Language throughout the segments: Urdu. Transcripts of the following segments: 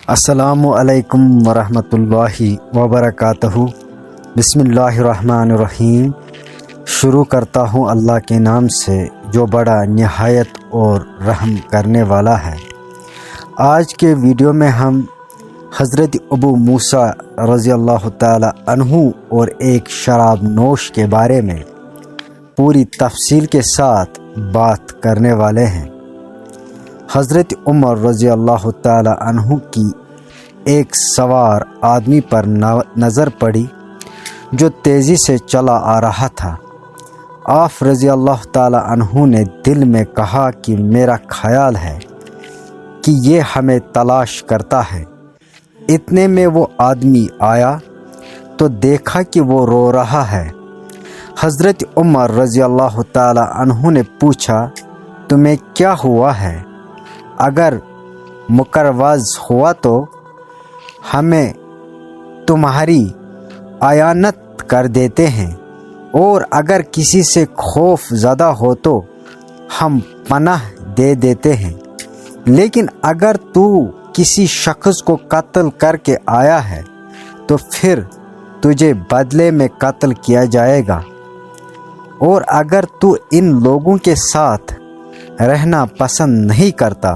السلام علیکم ورحمۃ اللہ وبرکاتہ۔ بسم اللہ الرحمن الرحیم۔ شروع کرتا ہوں اللہ کے نام سے جو بڑا نہایت اور رحم کرنے والا ہے۔ آج کے ویڈیو میں ہم حضرت ابو موسیٰ رضی اللہ تعالی عنہ اور ایک شراب نوش کے بارے میں پوری تفصیل کے ساتھ بات کرنے والے ہیں۔ حضرت عمر رضی اللہ تعالی عنہ کی ایک سوار آدمی پر نظر پڑی جو تیزی سے چلا آ رہا تھا۔ آپ رضی اللہ تعالی عنہ نے دل میں کہا کہ میرا خیال ہے کہ یہ ہمیں تلاش کرتا ہے۔ اتنے میں وہ آدمی آیا تو دیکھا کہ وہ رو رہا ہے۔ حضرت عمر رضی اللہ تعالی عنہ نے پوچھا، تمہیں کیا ہوا ہے؟ اگر مقروض ہوا تو ہمیں تمہاری اعانت کر دیتے ہیں، اور اگر کسی سے خوف زدہ ہو تو ہم پناہ دے دیتے ہیں، لیکن اگر تو کسی شخص کو قتل کر کے آیا ہے تو پھر تجھے بدلے میں قتل کیا جائے گا، اور اگر تو ان لوگوں کے ساتھ رہنا پسند نہیں کرتا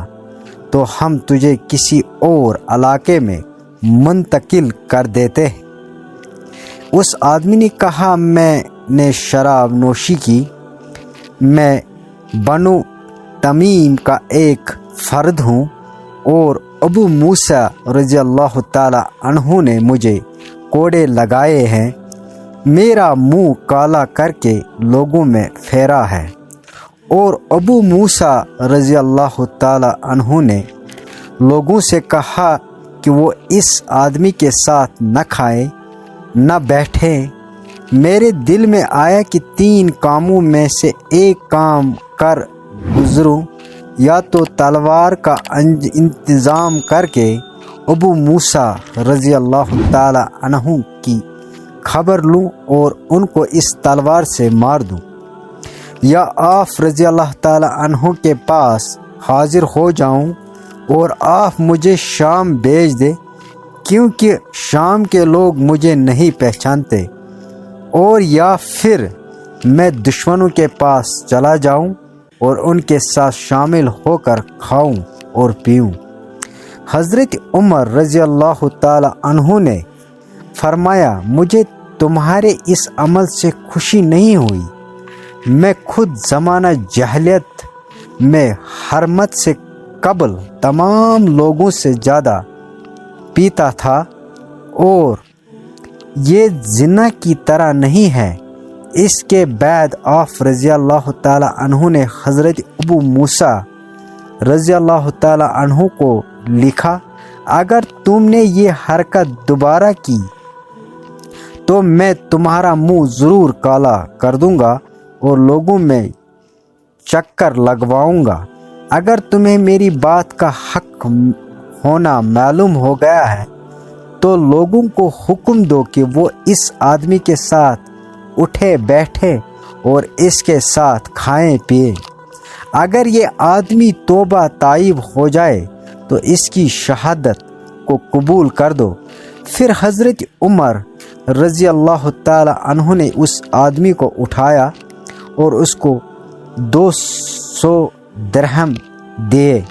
تو ہم تجھے کسی اور علاقے میں منتقل کر دیتے ہیں۔ اس آدمی نے کہا، میں نے شراب نوشی کی، میں بنو تمیم کا ایک فرد ہوں، اور ابو موسیٰ رضی اللہ تعالی عنہ نے مجھے کوڑے لگائے ہیں، میرا منہ کالا کر کے لوگوں میں پھیرا ہے۔ اور ابو موسیٰ رضی اللہ تعالی عنہ نے لوگوں سے کہا کہ وہ اس آدمی کے ساتھ نہ کھائیں نہ بیٹھیں۔ میرے دل میں آیا کہ 3 کاموں میں سے ایک کام کر گزروں، یا تو تلوار کا انتظام کر کے ابو موسیٰ رضی اللہ تعالی عنہ کی خبر لوں اور ان کو اس تلوار سے مار دوں، یا آپ رضی اللہ تعالی عنہ کے پاس حاضر ہو جاؤں اور آپ مجھے شام بھیج دے، کیونکہ شام کے لوگ مجھے نہیں پہچانتے، اور یا پھر میں دشمنوں کے پاس چلا جاؤں اور ان کے ساتھ شامل ہو کر کھاؤں اور پیوں۔ حضرت عمر رضی اللہ تعالی عنہ نے فرمایا، مجھے تمہارے اس عمل سے خوشی نہیں ہوئی۔ میں خود زمانہ جاہلیت میں حرمت سے قبل تمام لوگوں سے زیادہ پیتا تھا، اور یہ زنا کی طرح نہیں ہے۔ اس کے بعد آپ رضی اللہ تعالی عنہ نے حضرت ابو موسیٰ رضی اللہ تعالی عنہ کو لکھا، اگر تم نے یہ حرکت دوبارہ کی تو میں تمہارا منہ ضرور کالا کر دوں گا اور لوگوں میں چکر لگواؤں گا۔ اگر تمہیں میری بات کا حق ہونا معلوم ہو گیا ہے تو لوگوں کو حکم دو کہ وہ اس آدمی کے ساتھ اٹھے بیٹھے اور اس کے ساتھ کھائیں پیئیں۔ اگر یہ آدمی توبہ تائب ہو جائے تو اس کی شہادت کو قبول کر دو۔ پھر حضرت عمر رضی اللہ تعالی عنہ نے اس آدمی کو اٹھایا اور اس کو 200 درہم دیے۔